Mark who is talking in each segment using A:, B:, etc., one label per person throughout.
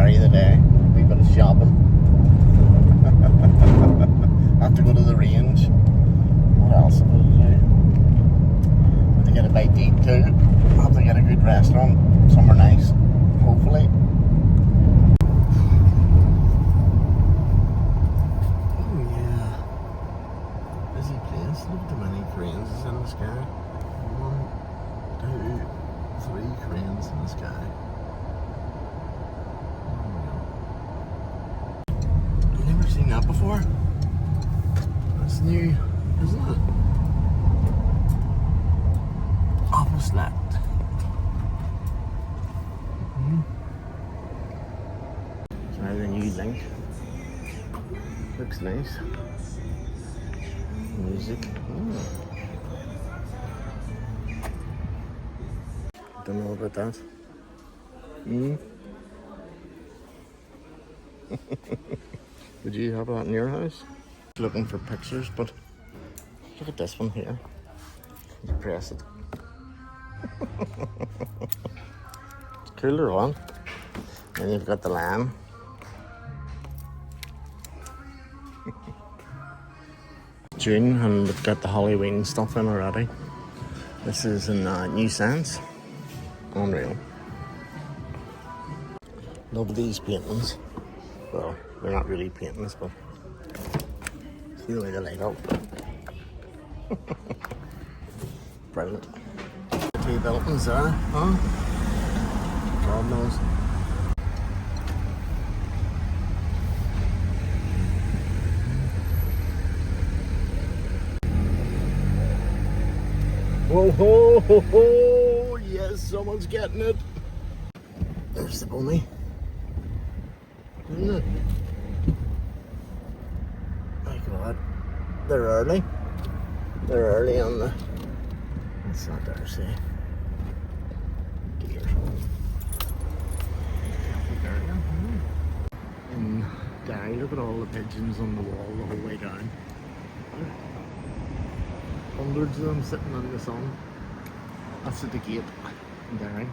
A: Derry today. A wee bit of shopping. Have to go to the range. What else have I to do? Have to get a bite to eat too. Have to get a good restaurant. Somewhere nice. Hopefully. Oh yeah. Busy place. Look at the many cranes in the sky. 1, 2, 3 cranes in the sky. I've never seen that before. That's new, isn't it? Opposite. So now the new link. Looks nice. Music. Don't know about that. Would you have that in your house? Looking for pictures, but look at this one here. You press it. It's cooler on. And you've got the lamb. June, and we've got the Halloween stuff in already. This is in New Sense. Unreal. Love these paintings. Well, they're not really paintings, but see the way they light up. Brilliant. The 2 buildings there, huh? God knows. Whoa, ho, ho, ho! Yes, someone's getting it. There's the bunny. Isn't it? My God. They're early. They're early on the... It's not Derry. Deer. In Derry, look at all the pigeons on the wall the whole way down. Hundreds of them sitting in the sun. That's at the gate in Derry.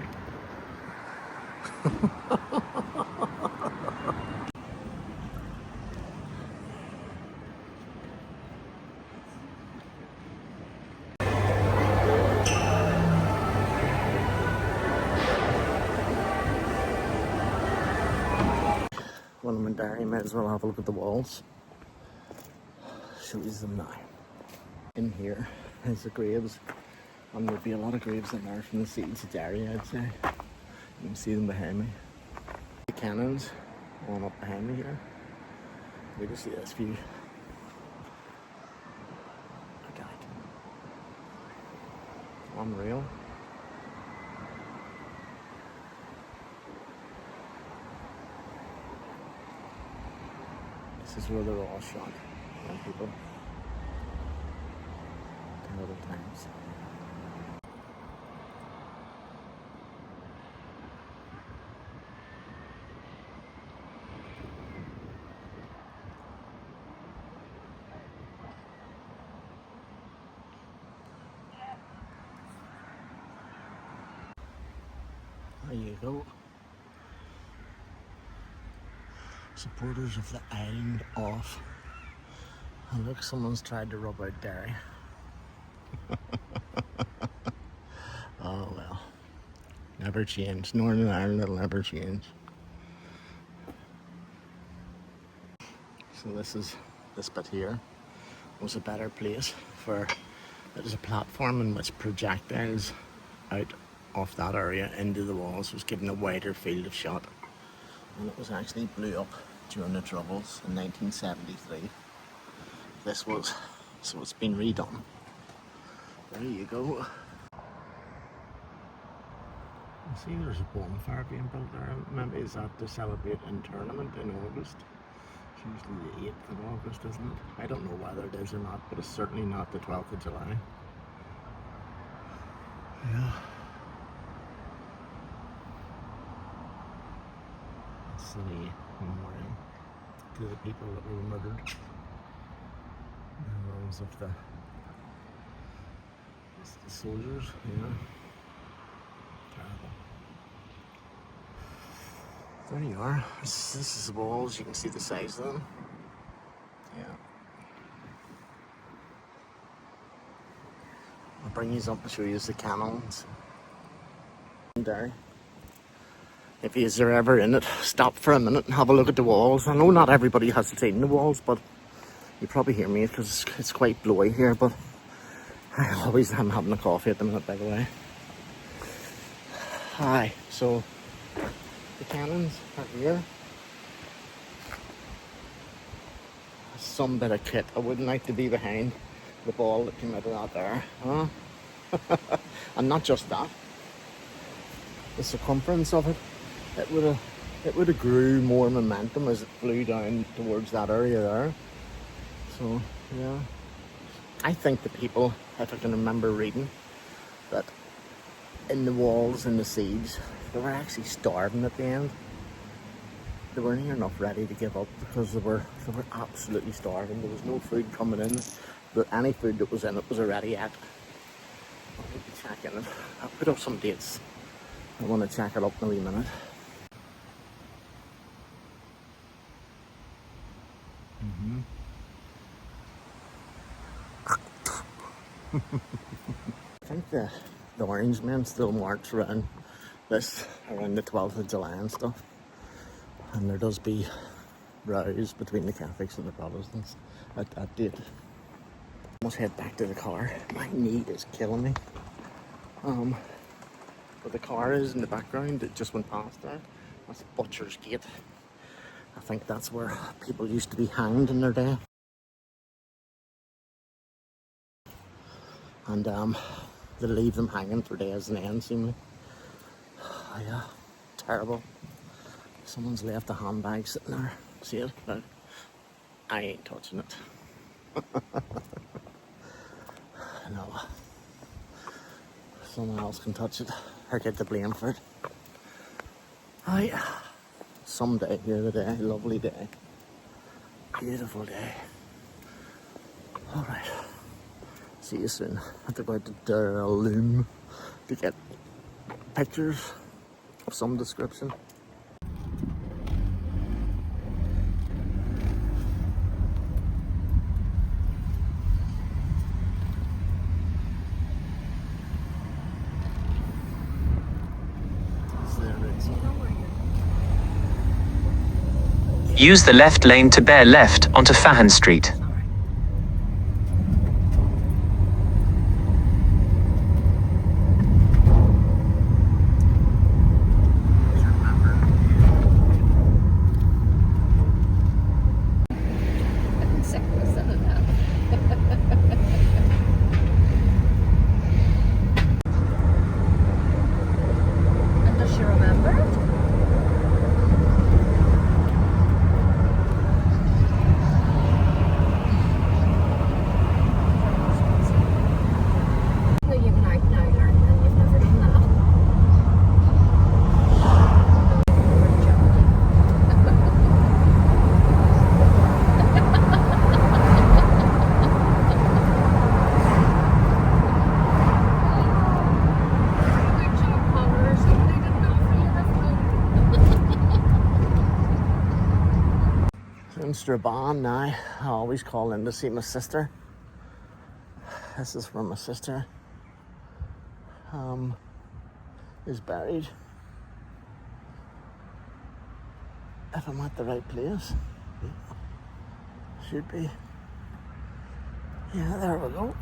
A: When I'm in Derry, might as well have a look at the walls. Show you them now. In here is the graves, and there'll be a lot of graves in there from the seeds of Derry, I'd say. You can see them behind me. The cannons going up behind me here. You can see this view. Look at it. Unreal. This is where they're all shot, young people. Terrible times. There you go. Supporters of the island off. And look, someone's tried to rub out Derry. Oh well. Never change. Northern Ireland will never change. So this bit here was a better place for, it was a platform in which projectiles out of that area into the walls was given a wider field of shot. And it was actually blew up during the Troubles in 1973. This was, so it's been redone. There you go. See, there's a bonfire being built there. Maybe is that to celebrate internment in August? It's usually the 8th of August, isn't it? I don't know whether it is or not, but it's certainly not the 12th of July. Yeah. It's the memorial to the people that were murdered. The names of the soldiers, yeah. Terrible. There you are. This is the walls. You can see the size of them. Yeah. I'll bring you up and show you the cannons. Derry. If you're ever in it, stop for a minute and have a look at the walls. I know not everybody has seen the walls, but you probably hear me because it's quite blowy here, but I always am having a coffee at the minute, by the way. Hi, so the cannons are here. Some bit of kit. I wouldn't like to be behind the ball that came out of that there, huh? And not just that. The circumference of it, it would have grew more momentum as it flew down towards that area there. So yeah, I think the people, if I can remember reading, that in the walls and the siege, they were actually starving at the end. They weren't near enough ready to give up because they were absolutely starving. There was no food coming in, but any food that was in it was already at. I'll need to check in it. I'll put up some dates. I want to check it up in a wee minute. I think the Orange Men still march around the 12th of July and stuff. And there does be rows between the Catholics and the Protestants at that date. I must head back to the car. My knee is killing me. But the car is in the background. It just went past there. That's Butcher's Gate. I think that's where people used to be hanged in their day. And they leave them hanging for days and ends, seemingly. Oh, yeah, terrible. Someone's left a handbag sitting there. See it? No. I ain't touching it. No. Someone else can touch it or get the blame for it. Aye. Someday, here the day. Lovely day. Beautiful day. Alright. See you soon. I have to go out to Derry to get pictures of some description.
B: Use the left lane to bear left onto Fahan Street.
A: In Strabane now, I always call in to see my sister. This is where my sister is buried. If I'm at the right place, yeah. Should be. Yeah, there we go.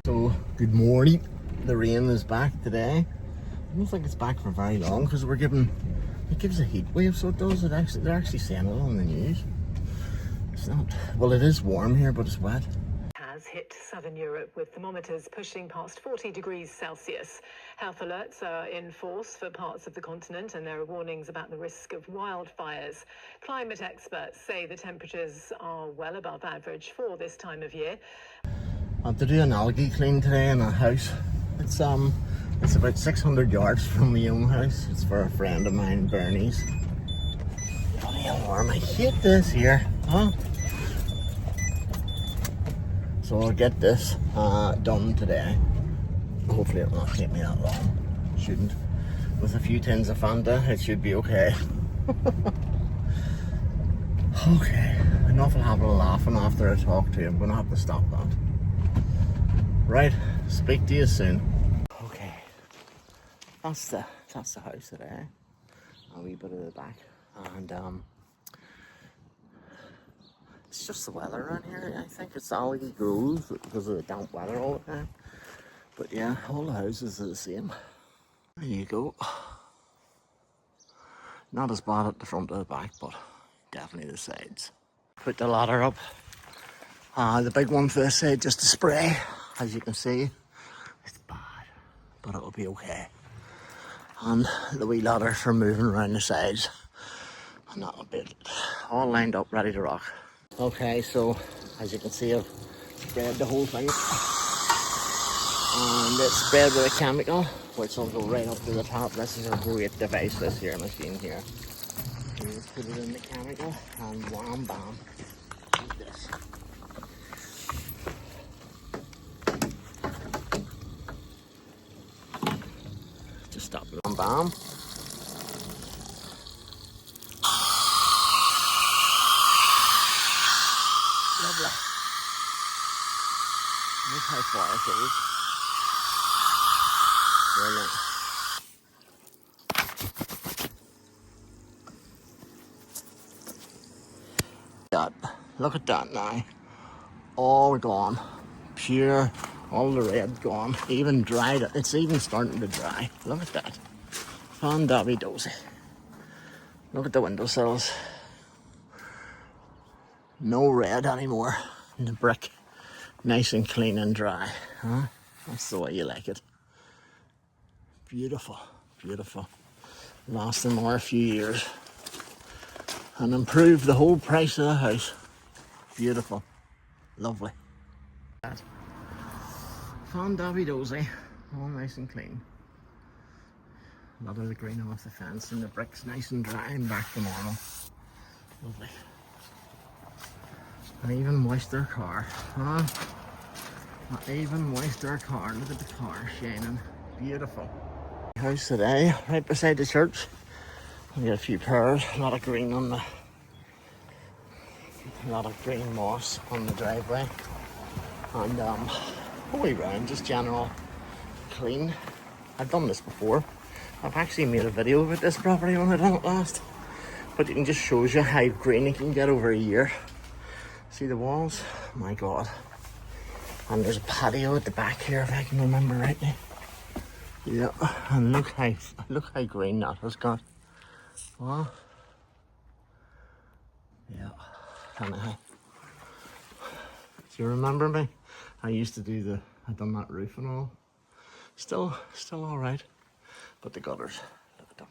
A: So, good morning. The rain is back today. I don't think it's back for very long because it gives a heat wave, so it does. They're actually saying it on the news. It's not, well, it is warm here, but it's wet.
C: Has hit southern Europe with thermometers pushing past 40 degrees Celsius. Health alerts are in force for parts of the continent, and there are warnings about the risk of wildfires. Climate experts say the temperatures are well above average for this time of year.
A: I have to do an algae clean today in a house. It's about 600 yards from my own house. It's for a friend of mine, Bernie's. Bloody alarm! I hate this here, huh? So I'll get this done today. Hopefully it will not take me that long. Shouldn't. With a few tins of Fanta, it should be okay. Okay, enough of having a laughing after I talk to you. I'm going to have to stop that. Right, speak to you soon. Okay, that's the house today. A wee bit of the back. And it's just the weather around here. I think it's algae grows because of the damp weather all the time. But yeah, all the houses are the same. There you go. Not as bad at the front or the back, but definitely the sides. Put the ladder up. The big one for this side, just to spray. As you can see, it's bad, but it'll be okay. And the wee ladder for moving around the sides. And that'll be it. All lined up, ready to rock. Okay, so as you can see, I've sprayed the whole thing. And it's sprayed with a chemical, which will go right up to the top. This is a great device, this here machine here. You just put it in the chemical and wham bam, like this. Just stop it, wham bam. Lovely. Look how far it goes. Brilliant. Look at that now. All gone. Pure. All the red gone. Even dried. It's even starting to dry. Look at that. Fan-dabby-dozy. Look at the windowsills. No red anymore. And the brick nice and clean and dry. Huh? That's the way you like it. Beautiful. Beautiful. Lasting more a few years. And improve the whole price of the house. Beautiful. Lovely. Fan-dabby-dozy. All nice and clean. A lot of the green off the fence and the bricks nice and dry and back to normal. Lovely. And even moisture car. Huh? Not even moisture car. Look at the car shining. Beautiful. House today, right beside the church. We got a few pears, a lot of green on the, a lot of green moss on the driveway, and all way round, just general clean. I've done this before. I've actually made a video about this property when I done it last, but it just shows you how green it can get over a year. See the walls? My God. And there's a patio at the back here, if I can remember rightly. Yeah, and look how green that has got. Well, yeah, anyhow. Do you remember me? I used to do I done that roof and all. Still all right. But the gutters, look at them.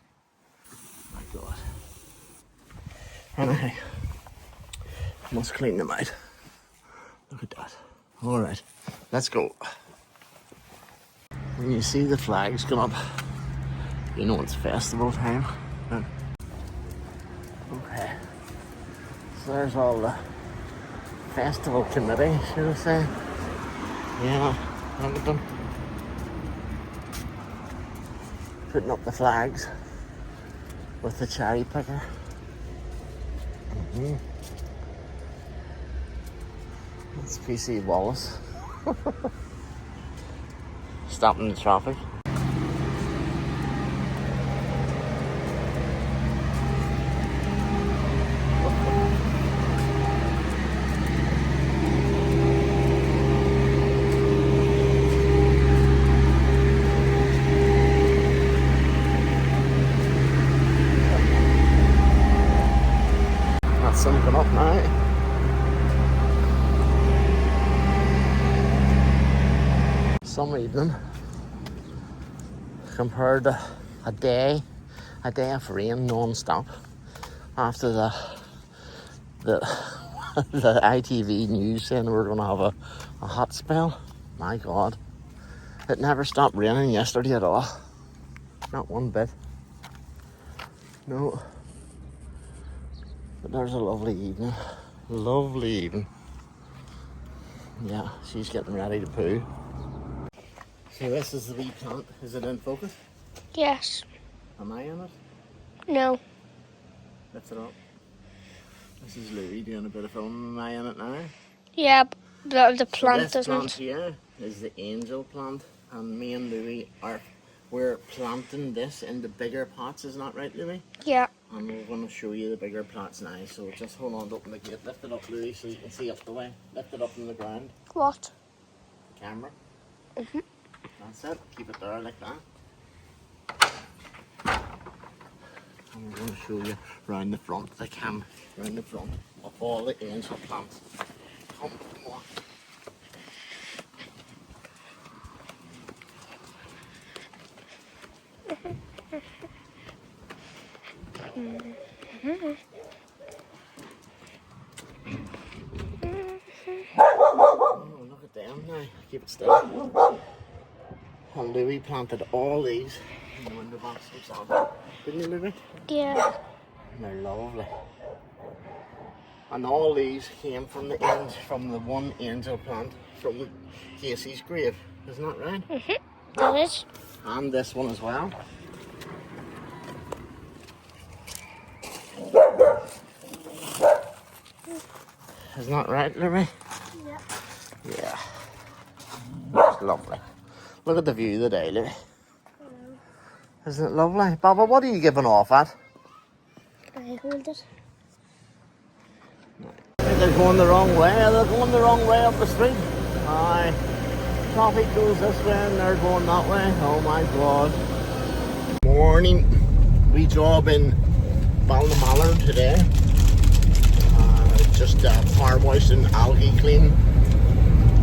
A: My God. Anyhow, must clean them out. Look at that. All right, let's go. When you see the flags come up, you know it's festival time. Okay, so there's all the festival committee, should I say. Yeah, look at them. Putting up the flags with the cherry picker. That's PC Wallace. Stopping the traffic. That's something up now. Summer evening compared to a day of rain non-stop after the the ITV news saying we're going to have a hot spell. My God, it never stopped raining yesterday at all, not one bit. No, but there's a lovely evening. Yeah, she's getting ready to poo. So this is the wee plant. Is it in focus?
D: Yes.
A: Am I in it?
D: No.
A: Lift it up. This is Louis doing a bit of filming. Am I in it now?
D: Yeah, but the
A: So
D: plant
A: this plant
D: isn't.
A: here is the angel plant, and me and Louis we're planting this in the bigger pots. Isn't that right, Louis?
D: Yeah.
A: And we're going to show you the bigger plants now. So just hold on to open the gate. Lift it up, Louis, so you can see up the way. Lift it up from the ground.
D: What?
A: The camera. That's it. Keep it there like that. And we're going to show you round the front of the camera, round the front of all the angel plants. Come on. Oh, look at them now. Keep it still. And Louis planted all these in the window box himself. Didn't you, Louis?
D: Yeah.
A: And they're lovely. And all these came from the one angel plant from Casey's grave. Isn't that right?
D: That is.
A: And this one as well. Isn't that right, Louis?
D: Yeah.
A: Yeah. It's lovely. Look at the view of the day, Louis. Isn't it lovely? Baba, what are you giving off at?
D: I hold it.
A: They're going the wrong way. They're going the wrong way up the street. Aye. Traffic goes this way and they're going that way. Oh my God. Morning. We job in Ballinamallard today. Just farmhouse and algae clean.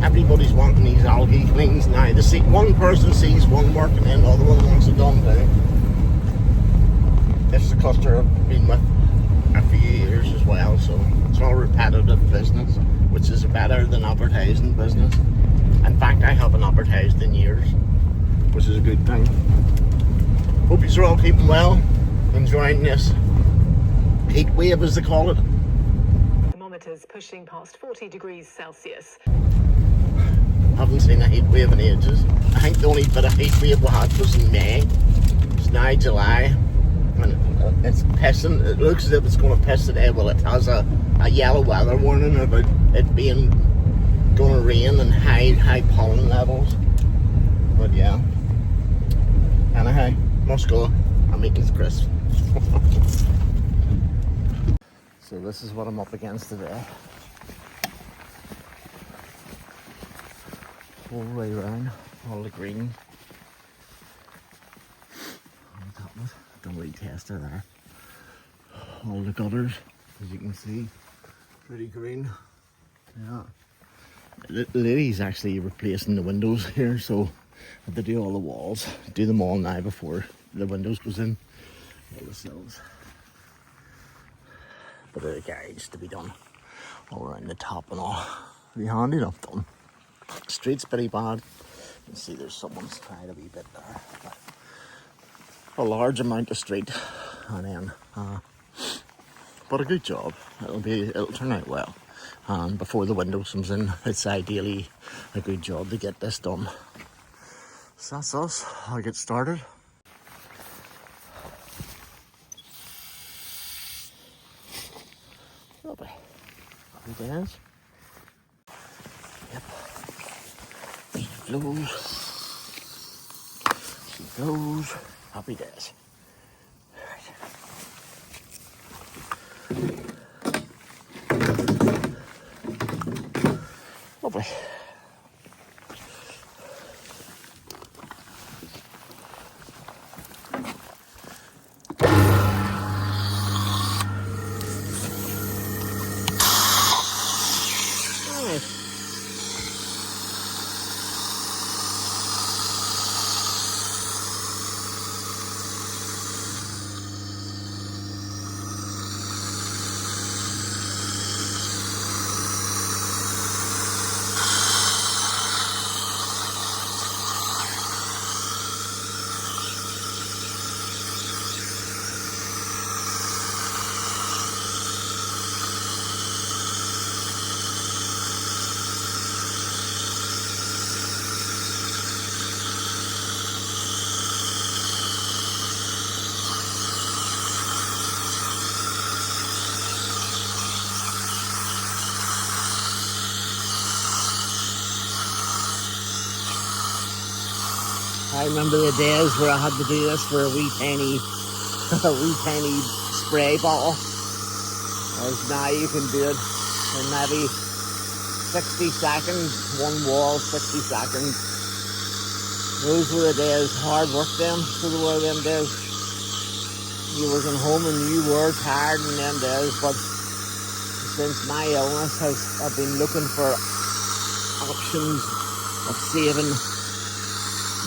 A: Everybody's wanting these algae cleans now. One person sees one working and the other one wants it done too. This is a cluster I've been with a few years as well, so it's all repetitive business, which is better than advertising business. In fact, I haven't advertised in years, which is a good thing. Hope you're all keeping well, enjoying this heat wave as they call it.
C: Thermometers pushing past 40 degrees Celsius.
A: Haven't seen a heat wave in ages. I think the only bit of heat wave we had was in May. It's now July. And it's pissing. It looks as if it's going to piss today. Well, it has a yellow weather warning about it being going to rain and high pollen levels. But yeah. Anyhow, must go. I'm eating crisps. So this is what I'm up against today. Whole way around, all the green. On top of it, the wee tester there. All the gutters, as you can see, pretty green. Yeah. The lady's actually replacing the windows here, so I have to do all the walls. Do them all now before the windows goes in. All the sills. But the garage to be done all around the top and all. Be handy enough done. Street's pretty bad. You can see there's someone's tried a wee bit there. But a large amount of street, and then but a good job. It'll turn out well. And before the window comes in, it's ideally a good job to get this done. So that's us. I'll get started. Lovely. Happy days. Yep. She flows. She flows. Happy days. Lovely. I remember the days where I had to do this for a wee tiny spray bottle. Whereas now you can do it in maybe 60 seconds, one wall, 60 seconds. Those were the days, hard work them, so they were them days. You were going home and you were tired in them days, but since my illness I've been looking for options of saving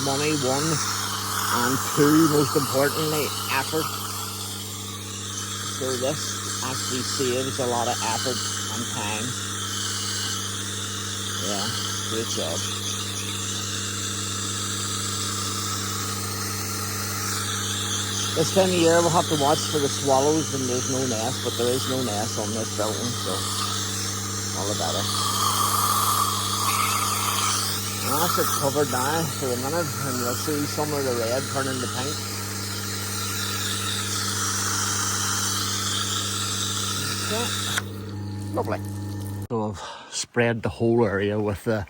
A: money, one, and two, most importantly, effort. So this actually saves a lot of effort and time. Yeah, great job. This time of year we'll have to watch for the swallows and there's no nest, but there is no nest on this building, so all the better. And that's it covered now for the minute, and you'll see some of the red turn into pink. Okay. Lovely. So I've spread the whole area with the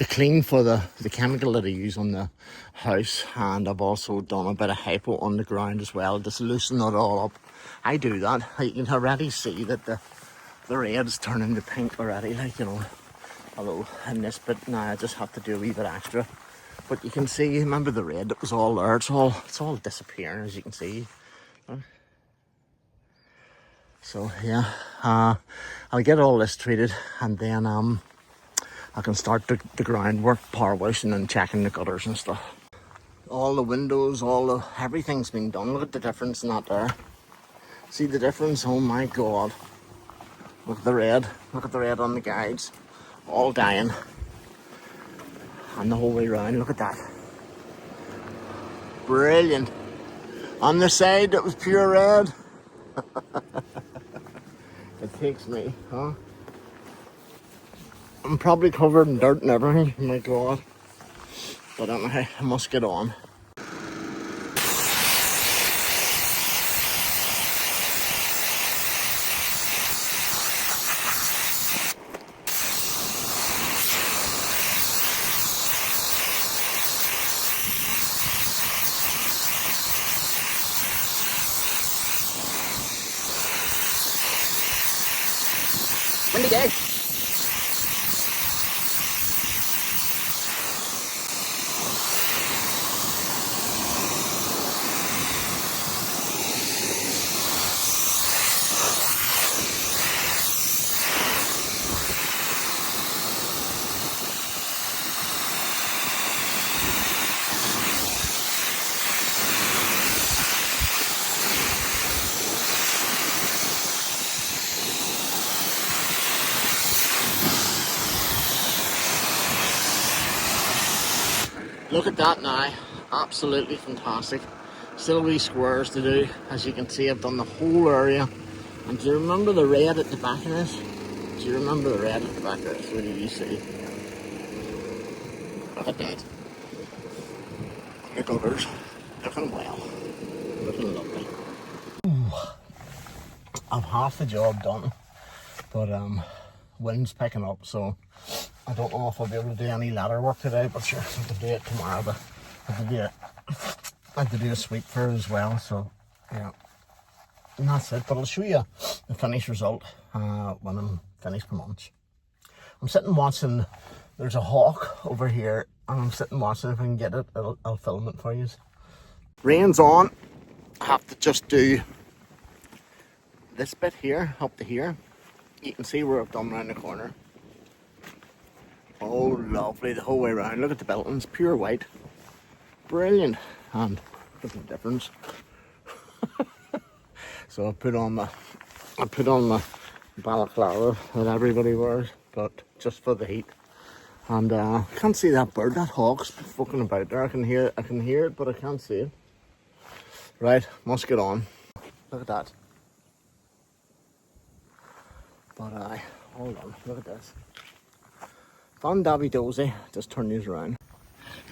A: clean for the chemical that I use on the house, and I've also done a bit of hypo on the ground as well, just loosen it all up. I do that. You can already see that the red's turning to pink already, like, you know. Although in this bit now I just have to do a wee bit extra. But you can see, remember the red that was all there, it's all disappearing, as you can see. So yeah, I'll get all this treated, and then I can start the groundwork, power washing and checking the gutters and stuff. All the windows, everything's been done. Look at the difference in that there. See the difference? Oh my god. Look at the red. Look at the red on the guides. All dying. And the whole way around, look at that. Brilliant. On the side it was pure red. It takes me, huh? I'm probably covered in dirt and everything, oh my god. But anyway, I must get on. Windy day. Look at that now, absolutely fantastic. Still wee squares to do. As you can see, I've done the whole area. And do you remember the red at the back of this? Do you remember the red at the back of this? What did you see? Look at that. The gutters, looking well, looking lovely. Ooh. I've half the job done, but wind's picking up, so I don't know if I'll be able to do any ladder work today, but sure, I have to do it tomorrow. But I have to do a sweep for it as well, so yeah. And that's it, but I'll show you the finished result when I'm finished for lunch. I'm sitting watching, there's a hawk over here, and I'm sitting watching. If I can get it, I'll film it for you. Rain's on. I have to just do this bit here, up to here. You can see where I've done around the corner. Oh, lovely, the whole way around. Look at the buildings, pure white. Brilliant. And look at the difference. So I put on my balaclava that everybody wears, but just for the heat. And can't see that bird, that hawk's fucking about there. I can hear it, but I can't see it. Right, must get on. Look at that. But hold on, look at this. Fun Dabby Dozy, just turn these around.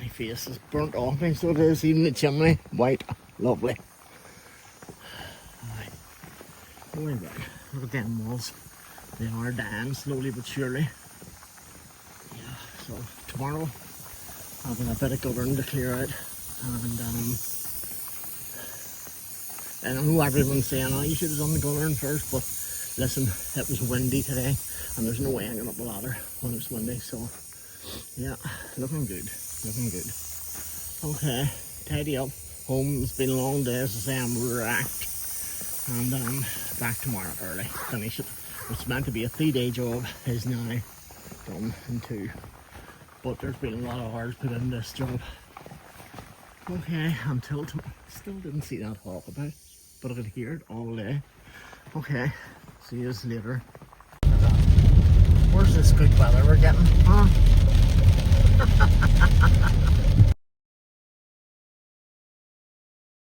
A: My face is burnt off me, so it is, even the chimney, white, lovely. Alright, going back, look at them walls. They are dying slowly but surely. Yeah, so tomorrow having a bit of guttering to clear out, and I know everyone's saying, oh, you should have done the guttering first, but listen, it was windy today, and there's no way I'm going up the ladder when it's windy, so yeah, looking good, looking good. Okay, tidy up, home. It's been a long day, as I say, I'm wrecked, and back tomorrow early, finish it. It's meant to be a 3-day job, is now done in 2, but there's been a lot of hours put in this job. Okay, until tomorrow. Still didn't see that hawk about, but I could hear it all day. Okay, see you later. Where's this good weather we're getting, huh?